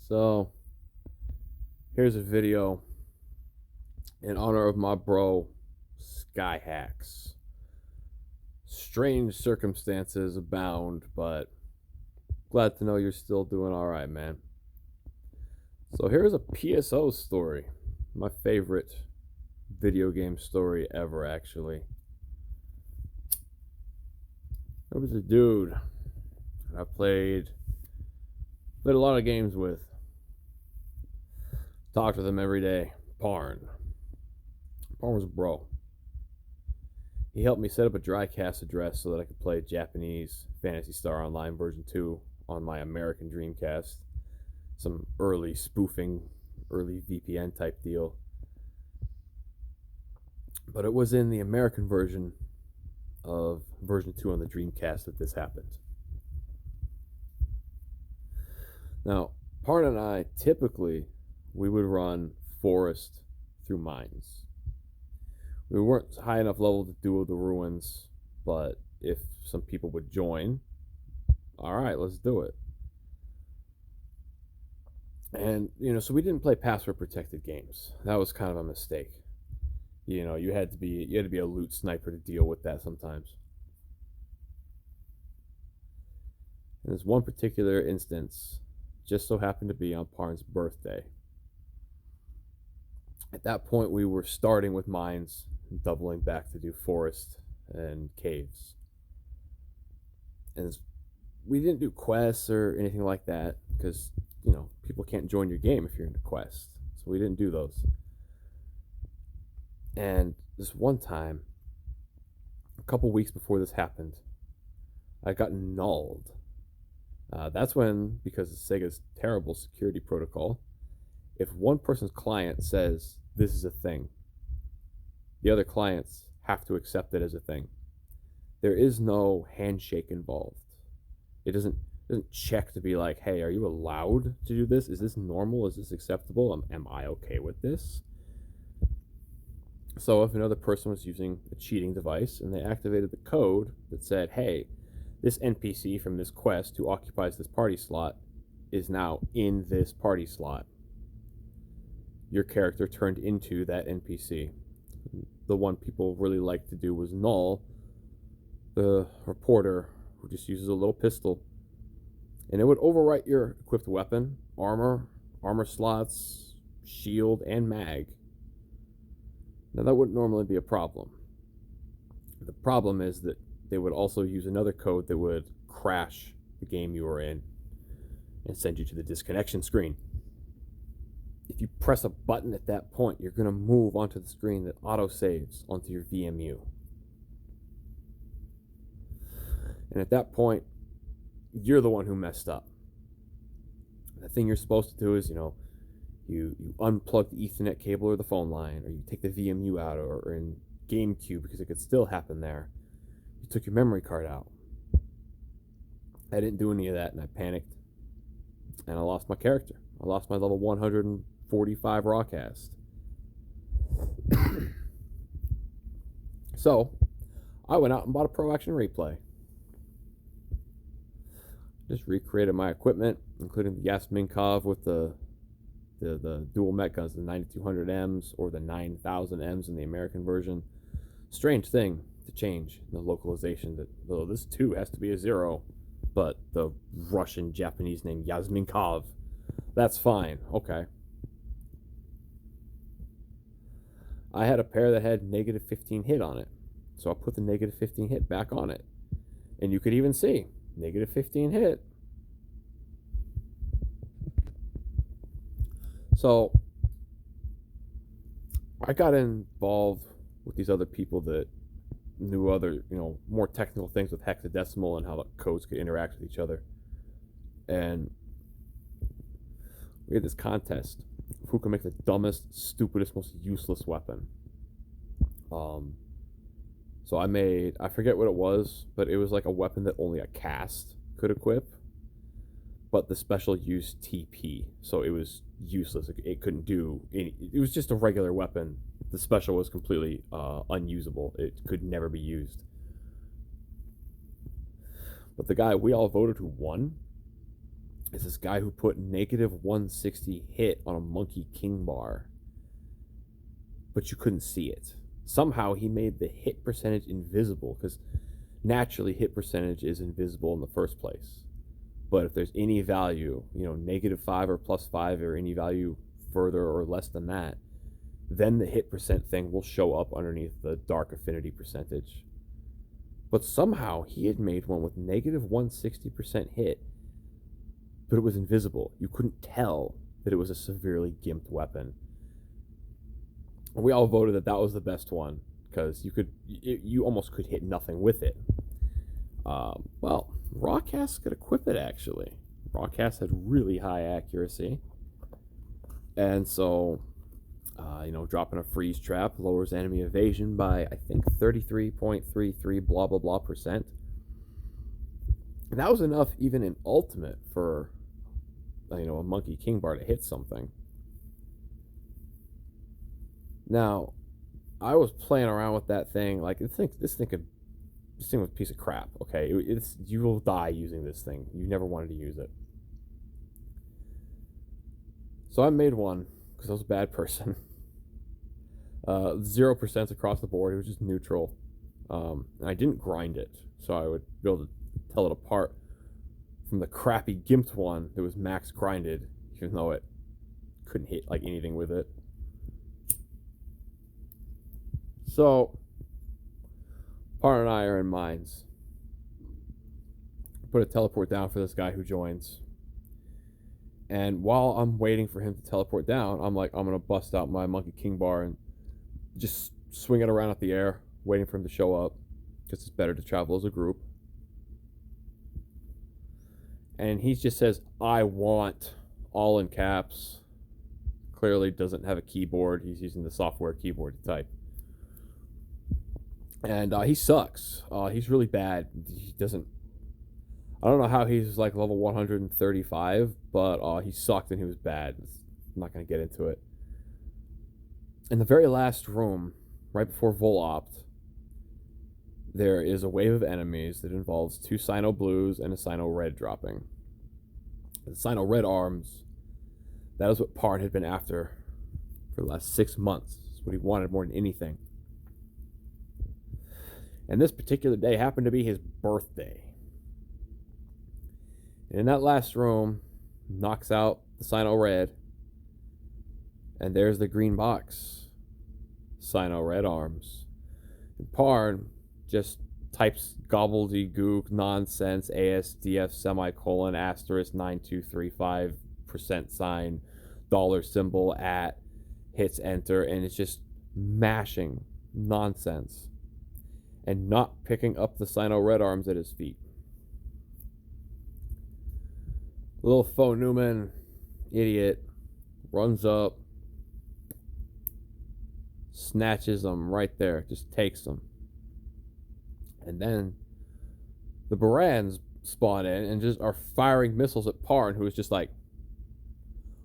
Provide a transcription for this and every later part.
So here's a video in honor of my bro Skyhacks. Strange circumstances abound, but glad to know you're still doing all right, man. So here's a PSO story, my favorite video game story ever, actually. There was a dude I played a lot of games with. Talked with him every day. Parn was a bro. He helped me set up a dry cast address so that I could play Japanese Phantasy Star Online version 2 on my American Dreamcast. Some early spoofing, early VPN type deal. But it was in the American version of version 2 on the Dreamcast that this happened. Now, Parn and I typically we would run forest through mines. We weren't high enough level to do the ruins, but if some people would join, all right, let's do it. And so we didn't play password protected games. That was kind of a mistake. You had to be a loot sniper to deal with that sometimes. And this one particular instance just so happened to be on Parn's birthday. At that point, we were starting with mines and doubling back to do forest and caves. And we didn't do quests or anything like that because, people can't join your game if you're in a quest. So we didn't do those. And this one time, a couple weeks before this happened, I got nulled. That's when, because of Sega's terrible security protocol, if one person's client says this is a thing, the other clients have to accept it as a thing. There is no handshake involved. It doesn't check to be like, hey, are you allowed to do this? Is this normal? Is this acceptable? Am I okay with this? So if another person was using a cheating device and they activated the code that said, hey, this NPC from this quest who occupies this party slot is now in this party slot, your character turned into that NPC. The one people really liked to do was null the reporter who just uses a little pistol, and it would overwrite your equipped weapon, armor slots, shield, and mag. Now that wouldn't normally be a problem. The problem is that they would also use another code that would crash the game you were in and send you to the disconnection screen. If you press a button at that point, you're going to move onto the screen that auto-saves onto your VMU. And at that point, you're the one who messed up. The thing you're supposed to do is, you unplug the Ethernet cable or the phone line, or you take the VMU out, or in GameCube, because it could still happen there, you took your memory card out. I didn't do any of that, and I panicked, and I lost my character. I lost my level 145 rawcast. So I went out and bought a Pro Action Replay. Just recreated my equipment, including the Yasminkov with the dual mech guns, the 9200Ms or the 9000Ms in the American version. Strange thing to change the localization. That though this 2 has to be a 0, but the Russian Japanese name Yasminkov, that's fine. Okay. I had a pair that had negative 15 hit on it, so I put the negative 15 hit back on it, and you could even see negative 15 hit. So I got involved with these other people that knew other, more technical things with hexadecimal and how the codes could interact with each other. And we had this contest of who can make the dumbest, stupidest, most useless weapon. So I forget what it was, but it was like a weapon that only a cast could equip, but the special used TP, so it was useless. It couldn't do any. It was just a regular weapon. The special was completely unusable. It could never be used. But the guy we all voted who won is this guy who put negative 160 hit on a monkey king bar, but you couldn't see it. Somehow he made the hit percentage invisible, because naturally hit percentage is invisible in the first place. But if there's any value, -5 or +5 or any value further or less than that, then the hit percent thing will show up underneath the dark affinity percentage. But somehow he had made one with negative 160% hit, but it was invisible. You couldn't tell that it was a severely gimped weapon. And we all voted that was the best one, because you almost could hit nothing with it. Well, Rawcast could equip it, actually. Rawcast had really high accuracy. And so, dropping a freeze trap lowers enemy evasion by, I think, 33.33 blah blah blah percent. And that was enough even in ultimate for, a monkey king bar to hit something. Now, I was playing around with that thing. Like, this thing was a piece of crap. Okay, you will die using this thing. You never wanted to use it. So I made one because I was a bad person. 0% across the board. It was just neutral. And I didn't grind it, so I would be able to tell it apart from the crappy gimped one that was max grinded, even though it couldn't hit like anything with it. So, Par and I are in mines. Put a teleport down for this guy who joins. And while I'm waiting for him to teleport down, I'm like, I'm going to bust out my monkey king bar and just swing it around at the air, waiting for him to show up, because it's better to travel as a group. And he just says, "I want," all in caps. Clearly doesn't have a keyboard. He's using the software keyboard to type. And he sucks. He's really bad. He doesn't... I don't know how he's like level 135, but he sucked and he was bad. I'm not going to get into it. In the very last room, right before Vol-Opt, there is a wave of enemies that involves 2 Sino Blues and a Sino Red dropping. The Sino Red arms, that is what Parn had been after for the last 6 months. It's what he wanted more than anything. And this particular day happened to be his birthday. And in that last room, knocks out the Sino Red, and there's the green box. Sino Red arms. And Parn just types gobbledygook nonsense ASDF semicolon asterisk 9235% sign dollar symbol at, hits enter, and it's just mashing nonsense and not picking up the Sino Red arms at his feet. Little Faux Newman, idiot, runs up, snatches them right there, just takes them. And then the Barans spawn in and just are firing missiles at Parn, who is just like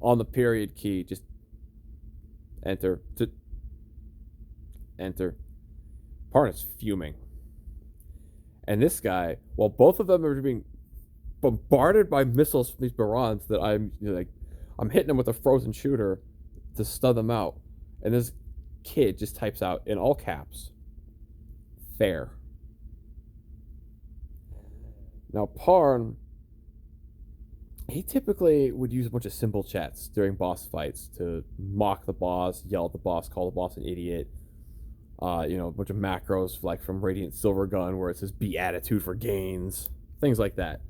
on the period key, just enter. Parn is fuming. And this guy, while both of them are being bombarded by missiles from these Barans, that I'm hitting them with a frozen shooter to stun them out. And this kid just types out in all caps, "Fair." Now, Parn, he typically would use a bunch of symbol chats during boss fights to mock the boss, yell at the boss, call the boss an idiot. A bunch of macros like from Radiant Silvergun where it says "be attitude for gains," things like that.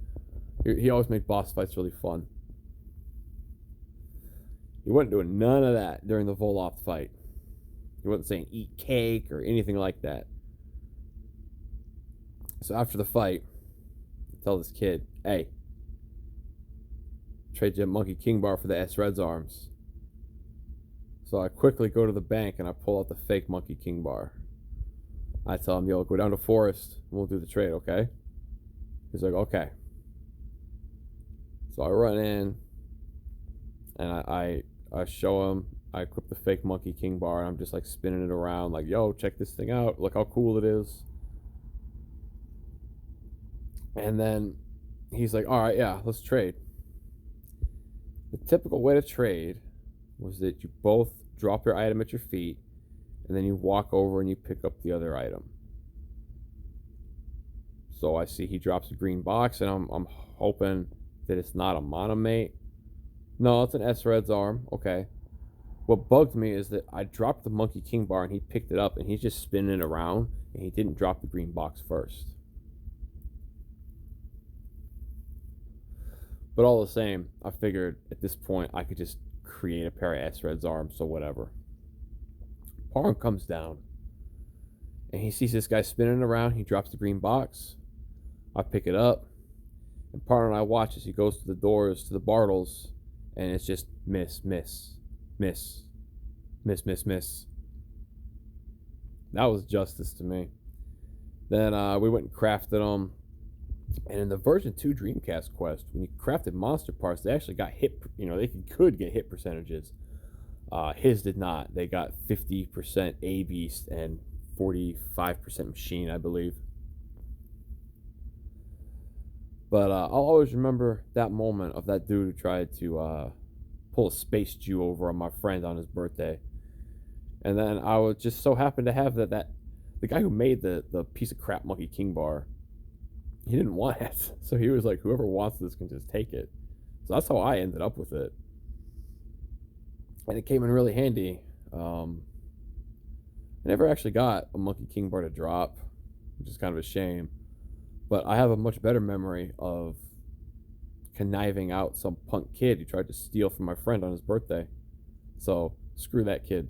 He always made boss fights really fun. He wasn't doing none of that during the Vol-Opt fight. He wasn't saying "eat cake" or anything like that. So after the fight, I tell this kid, "Hey, trade your monkey king bar for the S-Red's arms." So I quickly go to the bank and I pull out the fake monkey king bar. I tell him, "Yo, go down to Forest and we'll do the trade, okay?" He's like, "Okay." So I run in and I show him, I equip the fake monkey king bar, and I'm just like spinning it around like, "Yo, check this thing out. Look how cool it is." And then he's like, "All right, yeah, let's trade." The typical way to trade was that you both drop your item at your feet, and then you walk over and you pick up the other item. So I see he drops a green box, and I'm hoping that it's not a monomate. No, it's an S-Red's arm. Okay. What bugged me is that I dropped the Monkey King bar, and he picked it up, and he's just spinning it around, and he didn't drop the green box first. But all the same, I figured at this point I could just create a pair of S-Red's arms, so whatever. Pawn comes down, and he sees this guy spinning around. He drops the green box. I pick it up, and partner and I watch as he goes to the doors to the Bartles, and it's just miss, miss, miss, miss, miss, miss. That was justice to me. Then we went and crafted them. And in the version 2 Dreamcast quest, when you crafted monster parts, they actually got hit, they could get hit percentages. His did not. They got 50% A-Beast and 45% Machine, I believe. But I'll always remember that moment of that dude who tried to pull a space Jew over on my friend on his birthday. And then I would just so happen to have that the guy who made the piece of crap Monkey King bar, he didn't want it. So he was like, whoever wants this can just take it. So that's how I ended up with it. And it came in really handy. I never actually got a Monkey King bar to drop, which is kind of a shame. But I have a much better memory of conniving out some punk kid who tried to steal from my friend on his birthday. So screw that kid.